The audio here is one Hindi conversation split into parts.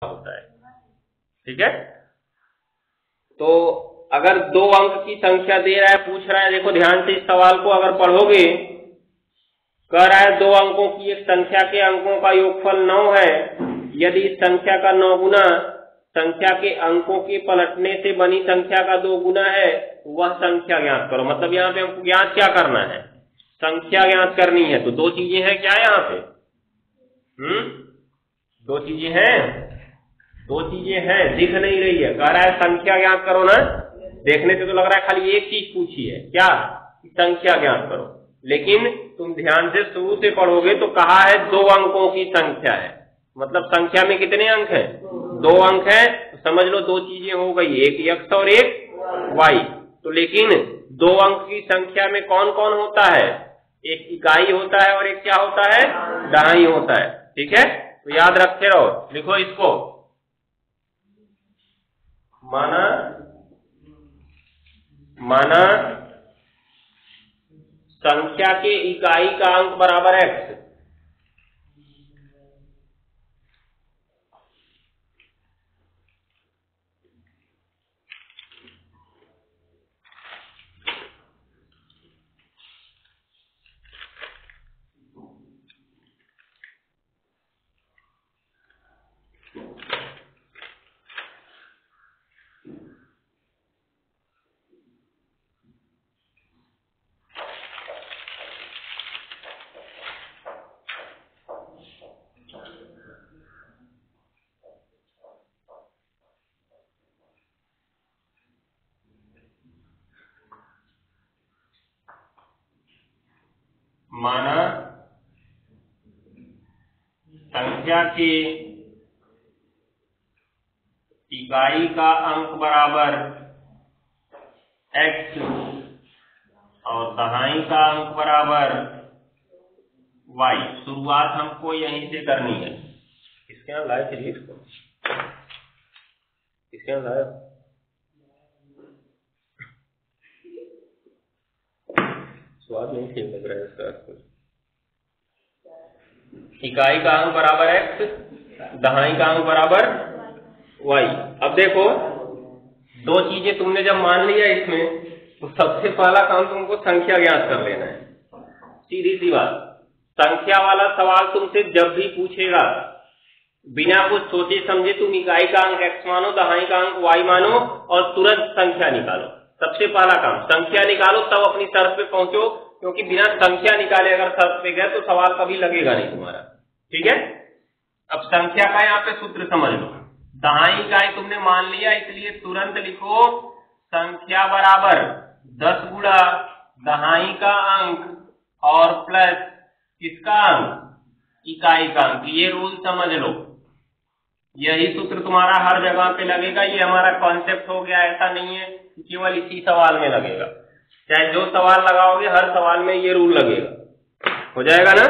होता है। ठीक है, तो अगर 2 अंक की संख्या दे रहा है, पूछ रहा है, देखो ध्यान से इस सवाल को अगर पढ़ोगे, कह रहा है 2 अंकों की एक संख्या के अंकों का योगफल 9 है, यदि इस संख्या का 9 गुना संख्या के अंकों के पलटने से बनी संख्या का 2 गुना है, वह संख्या ज्ञात करो। मतलब यहाँ पे हमको ज्ञात क्या करना है, संख्या ज्ञात करनी है। तो 2 चीजें हैं क्या यहाँ पे, 2 चीजें हैं, 2 चीजें हैं, दिख नहीं रही है, कह रहा है संख्या ज्ञात करो ना। देखने से तो लग रहा है खाली एक चीज पूछी है, क्या, संख्या ज्ञात करो, लेकिन तुम ध्यान से शुरू से पढ़ोगे तो कहा है 2 अंकों की संख्या है, मतलब संख्या में कितने अंक हैं, 2 अंक हैं। तो समझ लो 2 चीजें हो गई, एक x और एक y। तो लेकिन 2 अंक की संख्या में कौन कौन होता है, एक इकाई होता है और एक क्या होता है, दहाई होता है। ठीक है, तो याद रखे रहो, लिखो इसको, माना संख्या के इकाई का अंक बराबर x, माना संख्या के इकाई का अंक बराबर x और दहाई का अंक बराबर y। शुरुआत हमको यहीं से करनी है। किसके यहाँ लाए थे इसको, किसके यहाँ लाए, स्वाद नहीं ठीक लग रहा है इसका कुछ। इकाई का अंक बराबर x, दहाई का अंक बराबर y। अब देखो 2 चीजें तुमने जब मान लिया इसमें, तो सबसे पहला काम तुमको संख्या ज्ञात कर लेना है। सीधी सी बात, संख्या वाला सवाल तुमसे जब भी पूछेगा, बिना कुछ सोचे समझे तुम इकाई का अंक x मानो, दहाई का अंक y मानो और तुरंत संख्या निकालो। सबसे पहला काम संख्या निकालो, तब अपनी शर्त पे पहुंचो, क्योंकि बिना संख्या निकाले अगर शर्त पे गए तो सवाल कभी लगेगा नहीं तुम्हारा। ठीक है, अब संख्या का यहाँ पे सूत्र समझ लो। दहाई इकाई तुमने मान लिया, इसलिए तुरंत लिखो संख्या बराबर 10 गुणा दहाई का अंक और प्लस किसका अंक, इकाई का अंक। ये रूल समझ लो, यही सूत्र तुम्हारा हर जगह पे लगेगा। ये हमारा कॉन्सेप्ट हो गया, ऐसा नहीं है कि केवल इसी सवाल में लगेगा, चाहे जो सवाल लगाओगे हर सवाल में ये रूल लगेगा। हो जाएगा ना।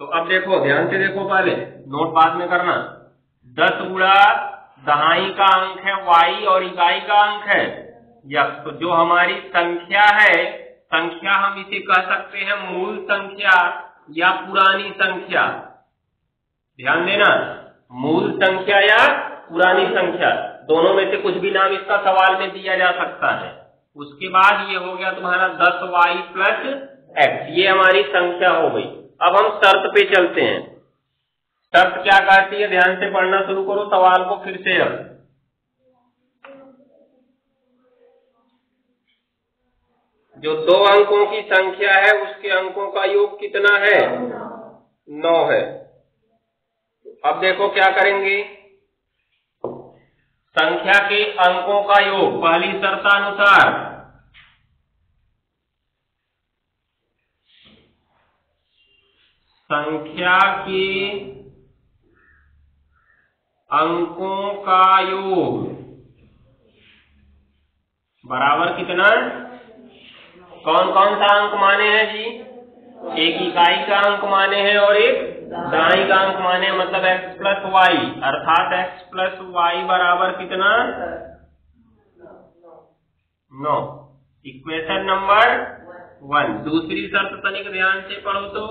तो अब देखो, ध्यान से देखो, पहले नोट बाद में करना। 10 गुणा दहाई का अंक है y और इकाई का अंक है x। तो जो हमारी संख्या है, संख्या हम इसे कह सकते हैं मूल संख्या या पुरानी संख्या। ध्यान देना, मूल संख्या या पुरानी संख्या, दोनों में से कुछ भी नाम इसका सवाल में दिया जा सकता है। उसके बाद ये हो गया तुम्हारा 10y प्लस x, ये हमारी संख्या हो गई। अब हम शर्त पे चलते हैं। शर्त क्या कहती है, ध्यान से पढ़ना शुरू करो सवाल को फिर से। अब जो 2 अंकों की संख्या है उसके अंकों का योग कितना है, 9 है। अब देखो क्या करेंगे, संख्या के अंकों का योग पहली शर्तानुसार संख्या के अंकों का योग बराबर कितना, कौन कौन सा अंक माने हैं जी, एक इकाई का अंक माने हैं और एक दहाई का अंक माने हैं, मतलब x प्लस वाई, अर्थात x प्लस वाई बराबर कितना, 9। Equation number 1। दूसरी शर्त तनिक ध्यान से पढ़ो तो,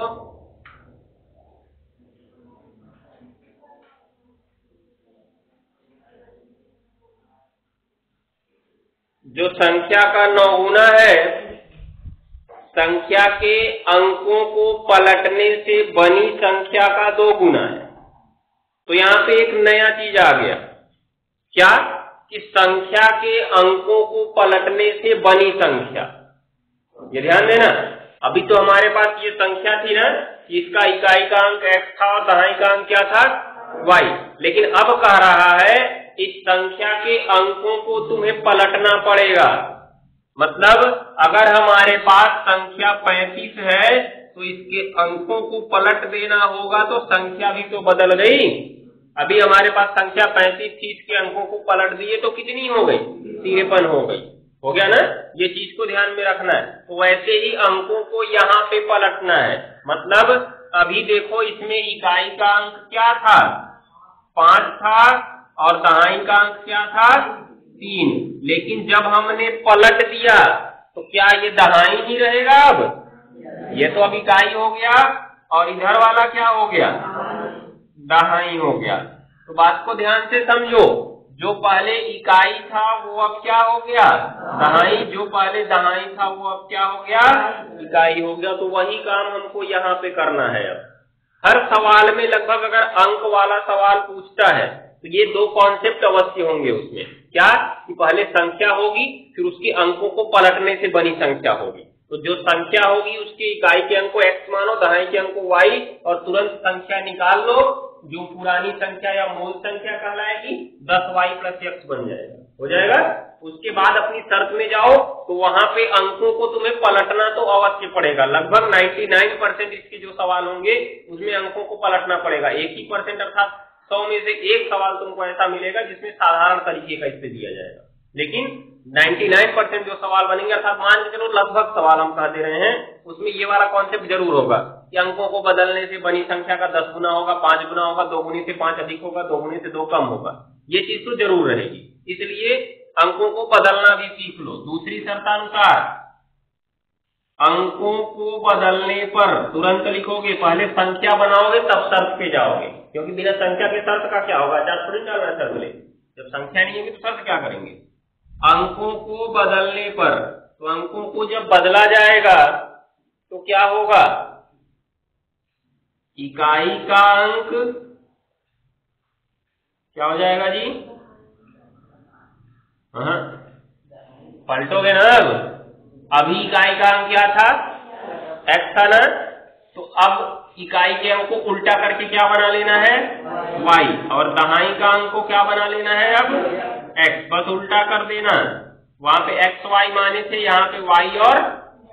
जो संख्या का 9 गुना है, संख्या के अंकों को पलटने से बनी संख्या का 2 गुना है। तो यहाँ पे एक नया चीज आ गया, क्या कि संख्या के अंकों को पलटने से बनी संख्या। ये ध्यान देना, अभी तो हमारे पास ये संख्या थी ना, इसका इकाई का अंक x था और दहाई का अंक क्या था, y। लेकिन अब कह रहा है इस संख्या के अंकों को तुम्हें पलटना पड़ेगा। मतलब अगर हमारे पास संख्या 35 है तो इसके अंकों को पलट देना होगा, तो संख्या भी तो बदल गई। अभी हमारे पास संख्या 35 थी, इसके अंकों को पलट दिए तो कितनी हो गई, 53 हो गई। हो गया ना, ये चीज को ध्यान में रखना है। तो वैसे ही अंकों को यहाँ पे पलटना है। मतलब अभी देखो इसमें इकाई का अंक क्या था, 5 था और दहाई का अंक क्या था, 3। लेकिन जब हमने पलट दिया तो क्या ये दहाई ही रहेगा, अब ये तो अब इकाई हो गया और इधर वाला क्या हो गया, दहाई हो गया। तो बात को ध्यान से समझो, जो पहले इकाई था वो अब क्या हो गया, दहाई। जो पहले दहाई था वो अब क्या हो गया, इकाई हो गया। तो वही काम हमको यहाँ पे करना है। अब हर सवाल में लगभग अगर अंक वाला सवाल पूछता है तो ये 2 कॉन्सेप्ट अवश्य होंगे उसमें, क्या कि पहले संख्या होगी, फिर उसके अंकों को पलटने से बनी संख्या होगी। तो जो संख्या होगी उसके इकाई के अंक को x मानो, दहाई के अंक को y, और तुरंत संख्या निकाल लो। जो पुरानी संख्या या मूल संख्या कहलाएगी 10y + x बन जाएगा, हो जाएगा। उसके बाद अपनी शर्त में जाओ तो वहां पे अंकों को तुम्हें पलटना तो अवश्य पड़ेगा। लगभग 99% इसके जो सवाल होंगे उसमें अंकों को पलटना पड़ेगा। 1% अर्थात 100 में से 1 सवाल तुमको ऐसा मिलेगा जिसमें साधारण तरीके का इससे दिया जाएगा। लेकिन 99% जो सवाल बनेंगे, अर्थात मान के चलो लगभग सवाल हम कह दे रहे हैं, उसमें ये वाला कॉन्सेप्ट जरूर होगा कि अंकों को बदलने से बनी संख्या का 10 गुना होगा, 5 गुना होगा, 2 गुने से 5 अधिक होगा, 2 गुने से 2 कम होगा। ये चीज तो जरूर रहेगी। इसलिए अंकों को बदलना भी सीख लो। दूसरी शर्तानुसार अंकों को बदलने पर तुरंत लिखोगे, पहले संख्या बनाओगे तब शर्त पे जाओगे, क्योंकि बिना संख्या के शर्त का क्या होगा, चार थोड़ी डालना शर्त ले। जब संख्या नहीं होगी तो शर्त क्या करेंगे। अंकों को बदलने पर, तो अंकों को जब बदला जाएगा तो क्या होगा, इकाई का अंक क्या हो जाएगा जी, हाँ पलटोगे ना। अभी इकाई का अंक क्या था, x था ना, तो अब इकाई के अंक को उल्टा करके क्या बना लेना है, y, और दहाई का अंक को क्या बना लेना है, अब x। बस उल्टा कर देना, वहां पे x y माने थे, यहाँ पे y और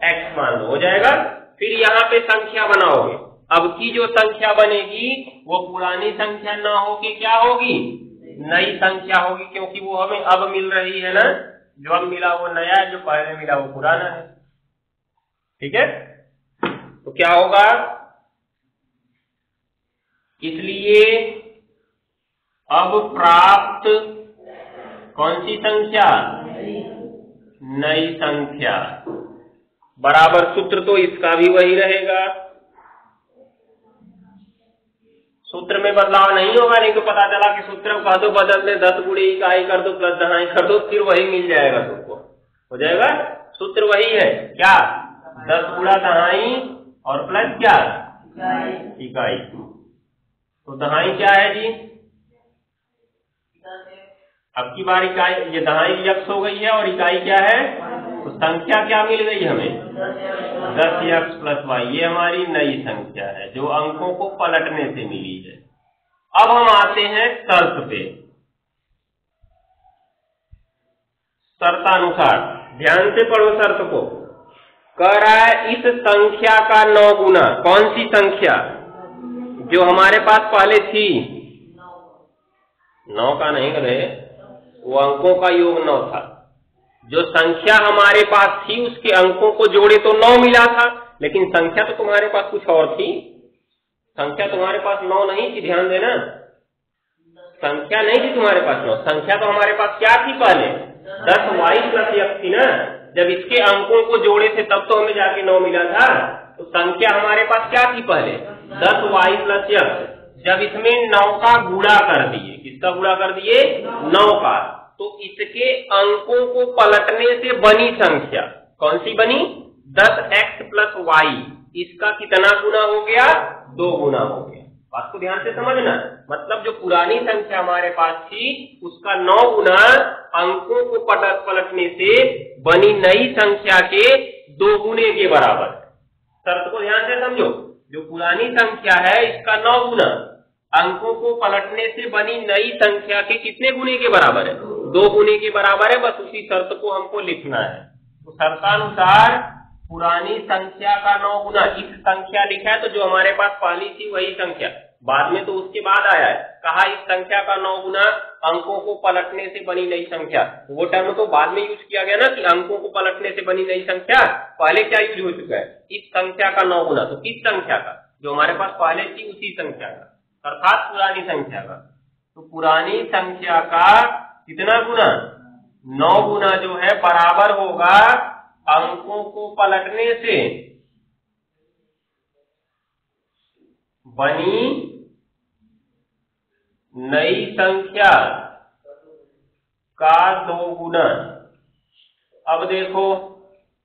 x मान लो, हो जाएगा। फिर यहाँ पे संख्या बनाओगे। अब की जो संख्या बनेगी वो पुरानी संख्या ना होके क्या होगी, नई संख्या होगी, क्योंकि वो हमें अब मिल रही है ना। जो अब मिला वो नया है, जो पहले मिला वो पुराना है। ठीक है, तो क्या होगा, इसलिए अब प्राप्त कौन सी संख्या, नई संख्या, बराबर सूत्र तो इसका भी वही रहेगा। सूत्र में बदलाव नहीं होगा, नहीं तो पता चला कि सूत्र कह दो बदल दे, 10 गुणे इकाई कर दो प्लस दहाई कर दो, फिर वही मिल जाएगा तुमको, हो जाएगा। सूत्र वही है, क्या, 10 गुणा दहाई और प्लस क्या, इकाई। तो दहाई क्या है जी, अब की बार इकाई, ये दहाई x हो गई है और इकाई क्या है, तो संख्या क्या मिल गई हमें, 10x + y। ये हमारी नई संख्या है जो अंकों को पलटने से मिली है। अब हम आते हैं शर्त पे। शर्तानुसार ध्यान से पढ़ो शर्त को। कह रहा है इस संख्या का 9 गुना, कौन सी संख्या, जो हमारे पास पहले थी, 9 का नहीं करे, वो अंकों का योग 9 था। जो संख्या हमारे पास थी उसके अंकों को जोड़े तो 9 मिला था, लेकिन संख्या तो तुम्हारे पास कुछ और थी। संख्या तुम्हारे पास 9 नहीं थी, ध्यान देना, संख्या नहीं थी तुम्हारे पास 9। संख्या तो हमारे पास क्या थी पहले, 10y + x थी ना। जब इसके अंकों को जोड़े थे तब तो हमें जाके 9 मिला था। तो संख्या हमारे पास क्या थी पहले, 10y + x। जब इसमें 9 का गुणा कर दिए, किसका गुणा कर दिए, 9 का, तो इसके अंकों को पलटने से बनी संख्या कौन सी बनी? 10x प्लस वाई, इसका कितना गुना हो गया? 2 गुना हो गया। बात को ध्यान से समझना, मतलब जो पुरानी संख्या हमारे पास थी उसका 9 गुना अंकों को पलटने से बनी नई संख्या के 2 गुने के बराबर। शर्त को ध्यान से समझो, जो पुरानी संख्या है इसका 9 गुना अंकों को पलटने से बनी नई संख्या के कितने गुने के बराबर है? 2 गुने के बराबर है। बस उसी शर्त को हमको लिखना है। तो शर्तानुसार पुरानी संख्या का 9 गुना, इस संख्या लिखा है तो जो हमारे पास पहली थी वही संख्या, बाद में तो उसके बाद आया है, कहा इस संख्या का 9 गुना अंकों को पलटने से बनी नई संख्या। वो टर्म तो बाद में यूज किया गया ना कि अंकों को पलटने से बनी नई संख्या, पहले क्या यूज हो चुका है? इस संख्या का 9 गुना। तो किस संख्या का? जो हमारे पास पहले थी उसी संख्या का, अर्थात पुरानी संख्या का। तो पुरानी संख्या का कितना गुना? 9 गुना जो है बराबर होगा अंकों को पलटने से बनी नई संख्या का 2 गुना। अब देखो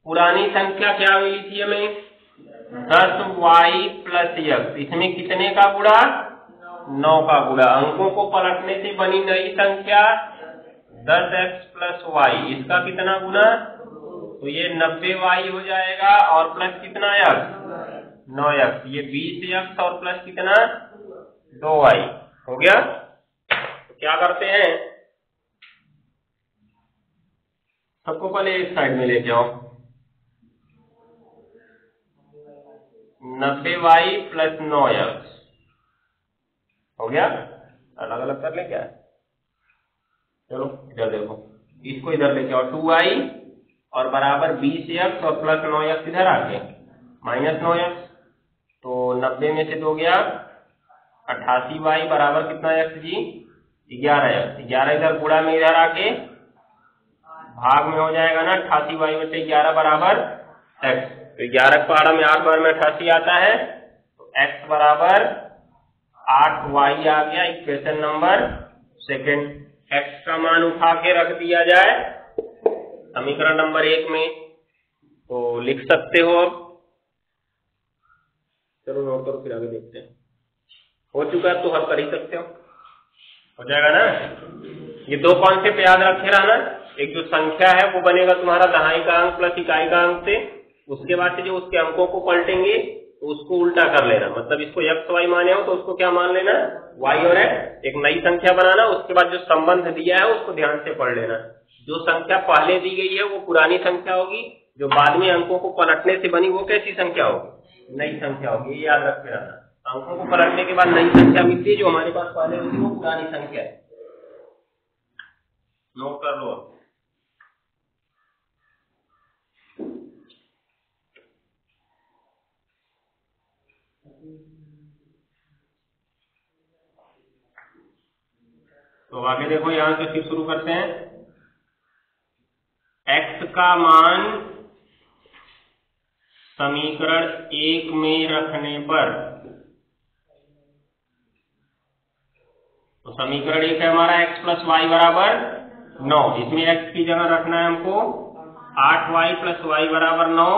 पुरानी संख्या क्या मिली थी हमें? 10y प्लस x, इसमें कितने का गुणा? 9 का गुणा। अंकों को पलटने से बनी नई संख्या 10x प्लस y, इसका कितना गुना? तो ये 90y हो जाएगा और प्लस कितना x? 9x, ये 20x और प्लस कितना? 2y हो गया। तो क्या करते हैं, सबको पहले एक साइड में लेके आओ। 90y प्लस 9x हो गया। अलग अलग कर ले क्या? चलो इधर देखो, इसको इधर लेके आओ। 2y और बराबर 20x और प्लस 9x इधर आ गए, माइनस 9x। तो 90 में से 2 गया 88y बराबर कितना x जी? 11x। 11 इधर गुणा में इधर आके भाग में हो जाएगा ना, 88y बटे 11 बराबर x। तो 11 पहाड़ा में 8 बार में 88 आता है, तो x बराबर 8y आ गया। Equation number 2। x का मान उठा के रख दिया जाए समीकरण नंबर 1 में, तो लिख सकते हो। अब चलो नोट करो, फिर आगे देखते हैं। हो चुका है तो हल कर ही सकते हो जाएगा ना। ये 2 कॉन्सेप्ट याद रखे रहना। एक जो संख्या है वो बनेगा तुम्हारा दहाई का अंक प्लस इकाई का अंक से, उसके बाद से जो उसके अंकों को पलटेंगे तो उसको उल्टा कर लेना। मतलब इसको x y माने हो तो उसको क्या मान लेना? y और x। एक नई संख्या बनाना, उसके बाद जो संबंध दिया है उसको ध्यान से पढ़ लेना। जो संख्या पहले दी गई है वो पुरानी संख्या होगी, जो बाद में अंकों को पलटने से बनी वो कैसी संख्या होगी? नई संख्या होगी। ये याद रखे रहना। अंकों को पलटने के बाद नई संख्या मिलती है, जो हमारे पास पहले होती है वो पुरानी संख्या है। नोट कर लो। तो आगे देखो, यहां से फिर शुरू करते हैं। x का मान समीकरण 1 में रखने पर, तो समीकरण 1 है हमारा x प्लस वाई बराबर 9। इसमें x की जगह रखना है हमको 8y प्लस वाई बराबर 9,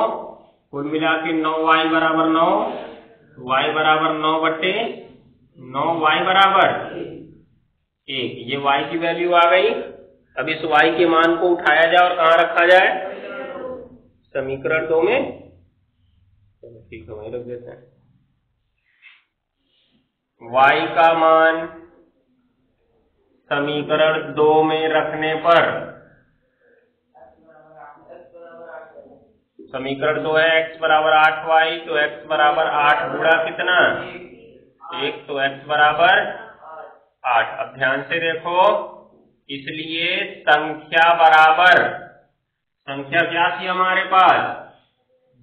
कुल मिला के 9y बराबर 9, y बराबर 9 बटे 9, y बराबर 1। ये y की वैल्यू आ गई। अब इस y के मान को उठाया जाए और कहाँ रखा जाए? समीकरण 2 में। चलो ठीक है, वहीं रख देते हैं। y का मान समीकरण 2 में रखने पर, समीकरण 2 है x बराबर 8y, तो x बराबर 8 गुणा कितना? 1, तो x बराबर 8। अब ध्यान से देखो, इसलिए संख्या बराबर, संख्या क्या थी हमारे पास?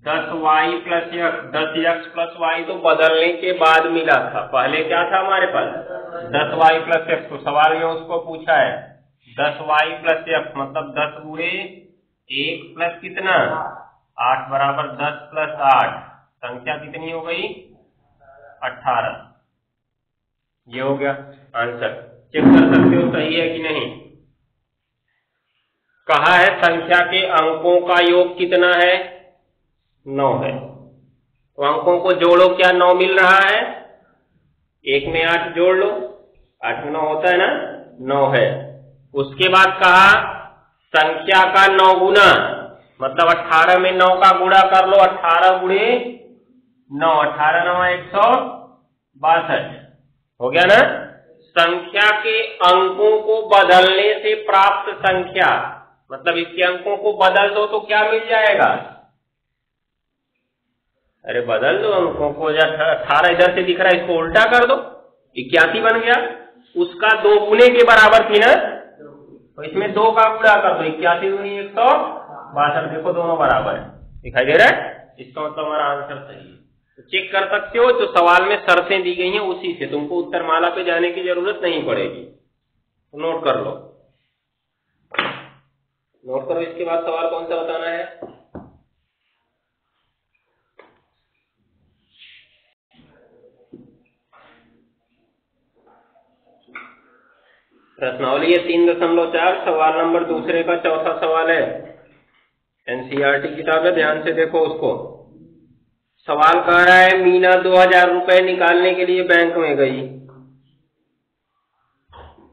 10y plus x। 10x plus y तो बदलने के बाद मिला था, पहले क्या था हमारे पास? 10y plus x। तो सवाल में उसको पूछा है 10y प्लस x, मतलब 10 गुणे 1 प्लस कितना? 8 बराबर 10 प्लस 8, संख्या कितनी हो गई? 18। ये हो गया आंसर। चेक कर सकते हो सही है कि नहीं। कहा है संख्या के अंकों का योग कितना है, 9 है। तो अंकों को जोड़ो, क्या 9 मिल रहा है, 1 में 8 जोड़ लो, 8 में 9 होता है ना, 9 है। उसके बाद कहा संख्या का 9 गुना, मतलब 18 में 9 का गुणा कर लो, 18 गुणे 9, 18 9 162 हो गया ना। संख्या के अंकों को बदलने से प्राप्त संख्या, मतलब इसके अंकों को बदल दो तो क्या मिल जाएगा, अरे बदल दो अंकों को, 18 इधर से दिख रहा है इसको उल्टा कर दो, 81 बन गया। उसका 2 गुने के बराबर थी ना, तो इसमें 2 का गुणा कर दो, 81 दूनी 162, देखो दोनों बराबर है, दिखाई दे रहा है। इसका मतलब हमारा आंसर सही है। तो चेक कर सकते हो, जो सवाल में शर्तें दी गई हैं उसी से तुमको उत्तर माला पे जाने की जरूरत नहीं पड़ेगी। तो नोट कर लो, नोट करो। इसके बाद सवाल कौन सा बताना है, प्रश्नावली है 3.4, सवाल नंबर दूसरे का चौथा सवाल है। एनसीईआरटी किताब है, ध्यान से देखो उसको। सवाल कह रहा है मीना 2000 रुपए निकालने के लिए बैंक में गई,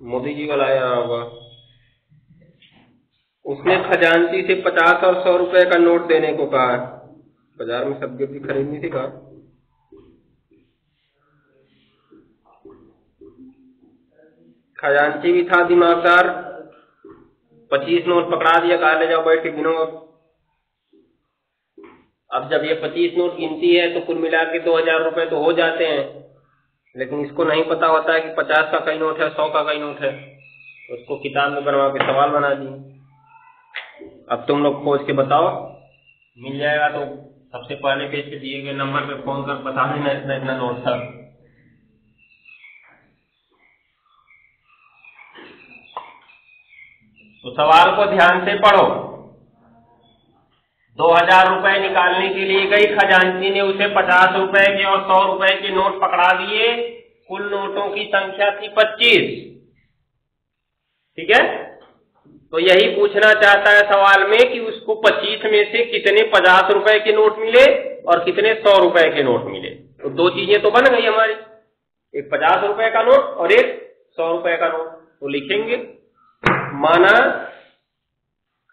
मोदी जी वाला आया होगा। उसने खजांची से 50 और 100 रुपए का नोट देने को कहा। बाजार में सब्जी भी खरीदनी थी, कहा खजांची भी था दिमागदार, 25 नोट पकड़ा दिया, कहा ले जाओ बैठ के गिनो। अब जब ये 25 नोट गिनती है तो कुल मिला के 2000 रुपए तो हो जाते हैं, लेकिन इसको नहीं पता होता है कि 50 का कई नोट है, 100 का कई नोट है। तो उसको किताब में बनवा के सवाल बना दिए। अब तुम लोग खोज के बताओ, मिल जाएगा तो सबसे पहले पेज पे दिए गए नंबर पे फोन कर बता देना इतना इतना नोट था। तो सवाल को ध्यान से पढ़ो। 2000 रुपए निकालने के लिए गई, खजांची ने उसे 50 रुपए के और 100 रुपए के नोट पकड़ा दिए। कुल नोटों की संख्या थी 25, ठीक है। तो यही पूछना चाहता है सवाल में कि उसको 25 में से कितने 50 रुपए के नोट मिले और कितने 100 रुपए के नोट मिले। तो 2 चीजें तो बन गई हमारी, एक 50 रुपए का नोट और एक 100 रुपए का नोट। तो लिखेंगे माना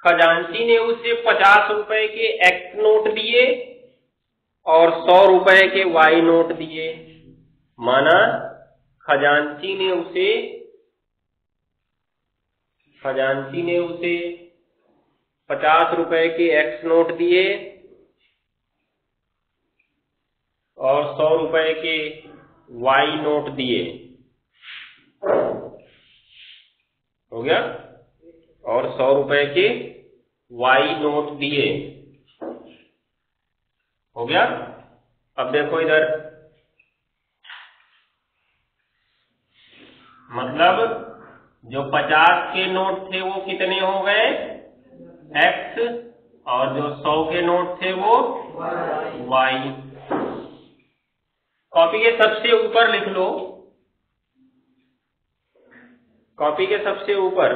खजांची ने उसे 50 रुपए के एक्स नोट दिए और 100 रुपए के वाई नोट दिए। माना खजांची ने उसे 50 रुपए के एक्स नोट दिए और 100 रुपए के वाई नोट दिए, हो गया, और 100 रुपए के वाई नोट दिए, हो गया। अब देखो इधर, मतलब जो 50 के नोट थे वो कितने हो गए, एक्स, और जो 100 के नोट थे वो वाई। कॉपी के सबसे ऊपर लिख लो, कॉपी के सबसे ऊपर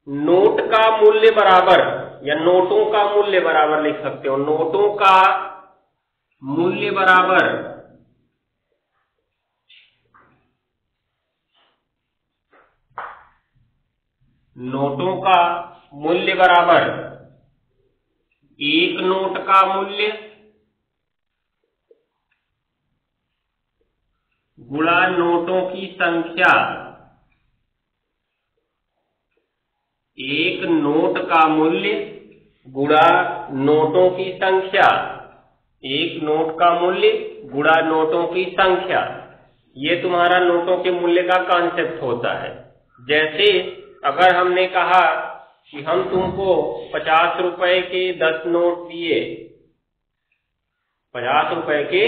नोट का मूल्य बराबर या नोटों का मूल्य बराबर लिख सकते हो। नोटों का मूल्य बराबर एक नोट का मूल्य गुणा नोटों की संख्या। एक नोट का मूल्य गुणा नोटों की संख्या। एक नोट का मूल्य गुणा नोटों की संख्या। ये तुम्हारा नोटों के मूल्य का कॉन्सेप्ट होता है। जैसे अगर हमने कहा कि हम तुमको 50 रुपए के 10 नोट दिए, 50 रुपए के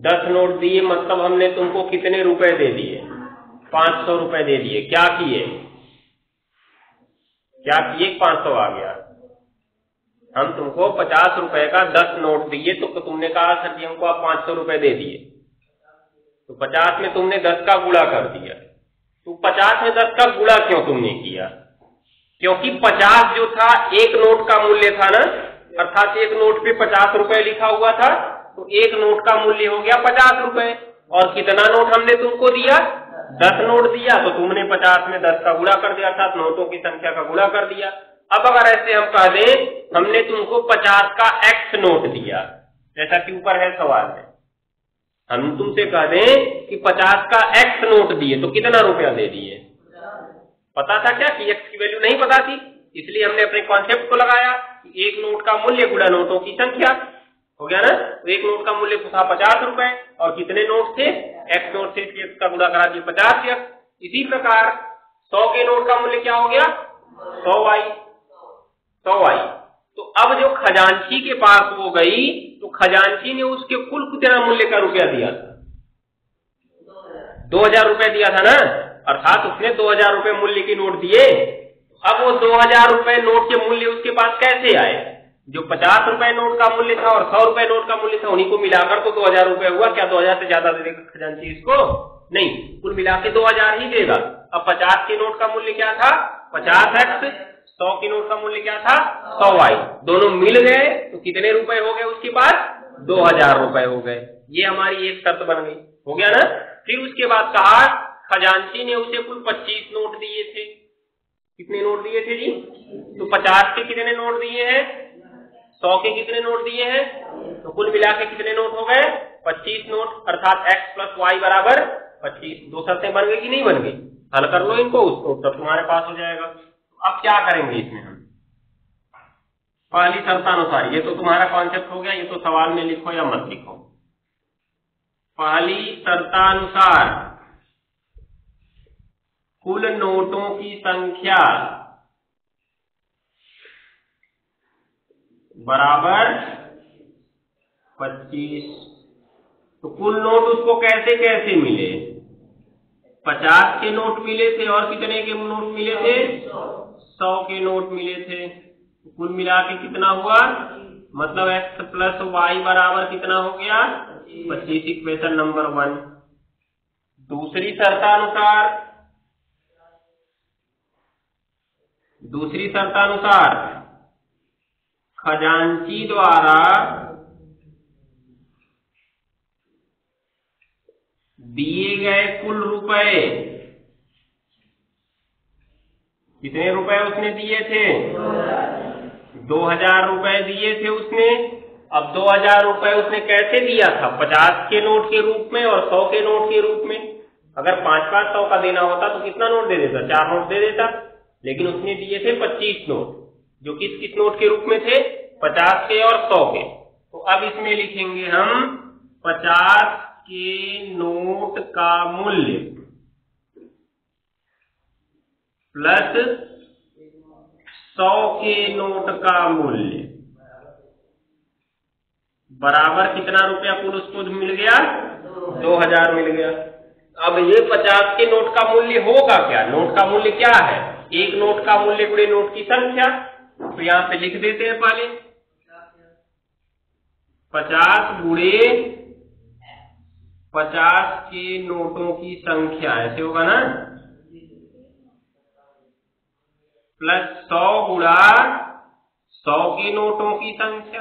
10 नोट दिए, मतलब हमने तुमको कितने रुपए दे दिए, 500 रुपए दे दिए। क्या किए 500 आ गया। हम तुमको 50 रुपए का 10 नोट दिए तो तुमने कहा सर जी हमको आप 500 रुपए दे दिए, तो 50 में तुमने 10 का गुणा कर दिया, तो 50 में 10 का गुणा क्यों तुमने किया? क्योंकि 50 जो था एक नोट का मूल्य था ना, अर्थात एक नोट पे 50 रुपए लिखा हुआ था, तो एक नोट का मूल्य हो गया 50 रुपए। और कितना नोट हमने तुमको दिया? 10 नोट दिया, तो तुमने 50 में 10 का गुणा कर दिया, अर्थात नोटों की संख्या का गुणा कर दिया। अब अगर ऐसे हम कह दें हमने तुमको 50 का एक्स नोट दिया, जैसा कि ऊपर है सवाल में, हम तुमसे कह दें कि 50 का एक्स नोट दिए, तो कितना रुपया दे दिए? पता था क्या कि एक्स की वैल्यू नहीं पता थी, इसलिए हमने अपने कॉन्सेप्ट को लगाया कि एक नोट का मूल्य गुणा नोटों की संख्या, हो गया ना। तो एक नोट का मूल्य था 50 रुपए, और कितने नोट थे? एक्स नोट से एक्स का गुणा करा दिए 50 एक्स। इसी प्रकार 100 के नोट का मूल्य क्या हो गया? 100 वाई। तो अब जो खजांची के पास वो गई, तो खजांची ने उसके कुल कितना मूल्य का रुपया दिया था? 2000 रुपए दिया था ना, अर्थात उसने 2000 रुपए मूल्य के नोट दिए। अब वो 2000 रुपए नोट के मूल्य उसके पास कैसे आए? जो 50 रुपए नोट का मूल्य था और 100 रुपए नोट का मूल्य था, उन्हीं को मिलाकर तो 2000 रुपए हुआ। क्या 2000 से ज्यादा दे देगा खजांची इसको? नहीं, कुल मिला के 2000 ही देगा। अब 50 के नोट का मूल्य क्या था? 50x। 100 के नोट का मूल्य क्या था? 100y। दोनों मिल गए तो कितने रुपए हो गए उसके पास? 2000 रुपए हो गए। ये हमारी एक शर्त बन गई, हो गया ना। फिर उसके बाद कहा खजांची ने उसे कुल 25 नोट दिए थे। कितने नोट दिए थे जी? तो 50 के कितने नोट दिए हैं? 100 के कितने नोट दिए हैं? तो कुल मिला के कितने नोट हो गए? 25 नोट, अर्थात x प्लस वाई बराबर 25। दो शर्तें बन गई कि नहीं बन गई? हल कर लो इनको, उसको तब तुम्हारे पास हो जाएगा। अब क्या करेंगे इसमें हम? पहली शर्तानुसार, ये तो तुम्हारा कॉन्सेप्ट हो गया, ये तो सवाल में लिखो या मत लिखो। पहली शर्तानुसार कुल नोटों की संख्या बराबर 25। तो कुल नोट उसको कैसे कैसे मिले? 50 के नोट मिले थे, और कितने के नोट मिले थे? 100 के नोट मिले थे। तो कुल मिला के कितना हुआ? मतलब x प्लस वाई बराबर कितना हो गया? 25। Equation number 1। दूसरी शर्तानुसार खजांची द्वारा दिए गए कुल रुपए, कितने रुपए उसने दिए थे? 2000 रुपए दिए थे उसने। अब 2000 रुपए उसने कैसे दिया था? 50 के नोट के रूप में और 100 के नोट के रूप में। अगर 5-5 100 का देना होता तो कितना नोट दे देता? 4 नोट दे देता। लेकिन उसने दिए थे 25 नोट, जो किस किस नोट के रूप में थे? 50 के और 100 के। तो अब इसमें लिखेंगे हम 50 के नोट का मूल्य प्लस 100 के नोट का मूल्य बराबर कितना रुपया कुल उसको मिल गया? 2000 मिल गया। अब ये 50 के नोट का मूल्य होगा क्या? नोट का मूल्य क्या है? एक नोट का मूल्य गुणे नोट की संख्या। तो यहां पे लिख देते हैं पहले 50 गुणे 50 के नोटों की संख्या, ऐसे होगा ना, प्लस 100 गुणा 100 के नोटों की संख्या।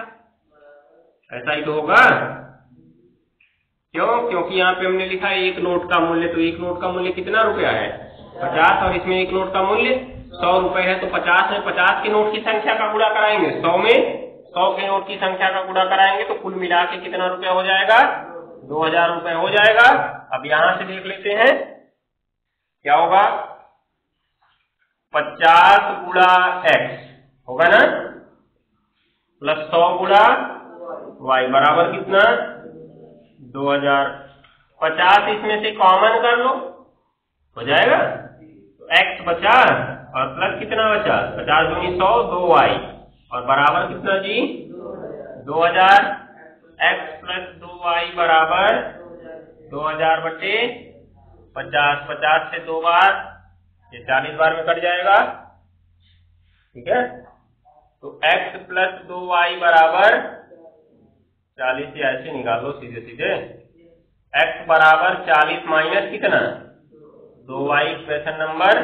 ऐसा ही तो होगा। क्यों? क्योंकि यहाँ पे हमने लिखा है एक नोट का मूल्य, तो एक नोट का मूल्य कितना रुपया है? 50, और इसमें एक नोट का मूल्य 100 रुपए है। तो 50 में 50 के नोट की संख्या का गुणा कराएंगे, 100 में 100 के नोट की संख्या का गुणा कराएंगे, तो कुल मिला के कितना रुपया हो जाएगा? 2000 रुपए हो जाएगा। अब यहां से देख लेते हैं क्या होगा। 50 गुणा x होगा ना, प्लस 100 गुणा y बराबर कितना? 2000। 50 इसमें से कॉमन कर लो, हो जाएगा। तो x बचा और प्लस कितना बचा? 50 दूनी 100, 2y, और बराबर कितना जी? 2000। x प्लस 2y बराबर 2000 बटे 50। 50 से 2 बार, ये 40 बार में कट जाएगा, ठीक है। तो x प्लस 2y बराबर 40 से ऐसे निकालो सीधे सीधे। x बराबर 40 माइनस कितना? 2y equation number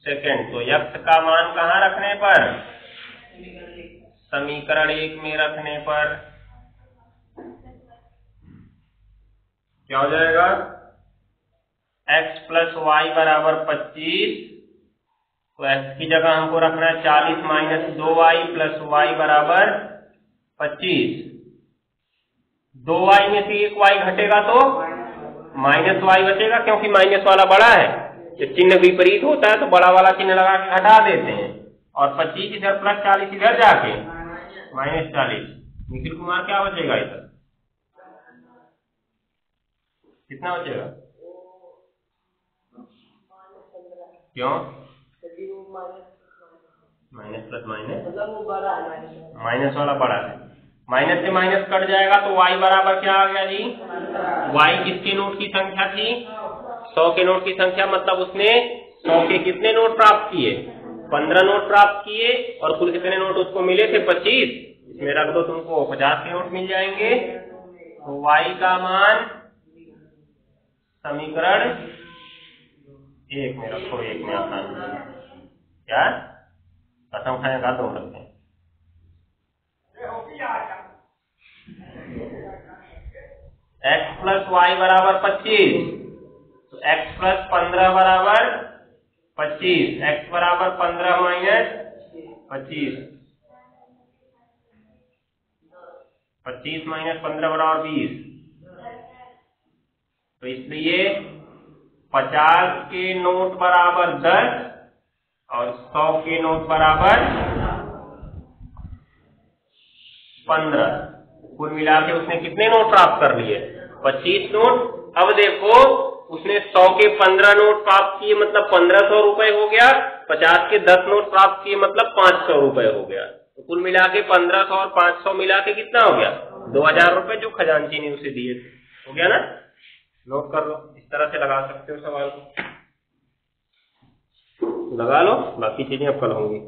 second. तो x का मान कहाँ रखने पर? समीकरण 1 में रखने पर क्या हो जाएगा? x प्लस वाई बराबर 25। तो x की जगह हमको रखना है 40 माइनस 2y प्लस वाई बराबर 25। 2y में से एक y घटेगा तो माइनस y बचेगा, क्योंकि माइनस वाला बड़ा है। जब चिन्ह विपरीत होता है तो बड़ा वाला चिन्ह लगा के हटा देते हैं, और 25 इधर प्लस 40 इधर जाके माइनस 40। निखिल कुमार क्या बचेगा इधर? कितना बचेगा? क्यों? माइनस प्लस माइनस, माइनस वाला बड़ा है। माइनस से माइनस कट जाएगा तो y बराबर क्या आ गया जी? y किसके नोट की संख्या थी? 100 के नोट की संख्या। मतलब उसने 100 के कितने नोट प्राप्त किए? 15 नोट प्राप्त किए। और कुल कितने नोट उसको मिले थे? 25। इसमें रख दो, तुमको 50 के नोट मिल जाएंगे। तो y का मान समीकरण 1 में रखो। 1 में आसान क्या कसम खाएगा तो रखते हैं। x प्लस वाई बराबर 25। तो x प्लस 15 बराबर 25। x बराबर 15 माइनस 25। 25 माइनस 15 बराबर 20। तो इसलिए 50 के नोट बराबर 10 और 100 के नोट बराबर 15। कुल मिला के उसने कितने नोट प्राप्त कर लिए? 25 नोट। अब देखो, उसने 100 के 15 नोट प्राप्त किए, मतलब 1500 रुपए हो गया। 50 के 10 नोट प्राप्त किए, मतलब 500 रुपए हो गया। तो कुल मिला के 1500 और 500 मिला के कितना हो गया? 2000 रुपए, जो खजांची ने उसे दिए थे। हो गया ना? नोट कर लो। इस तरह से लगा सकते हो सवाल को, लगा लो। बाकी चीजें अब कल होंगी।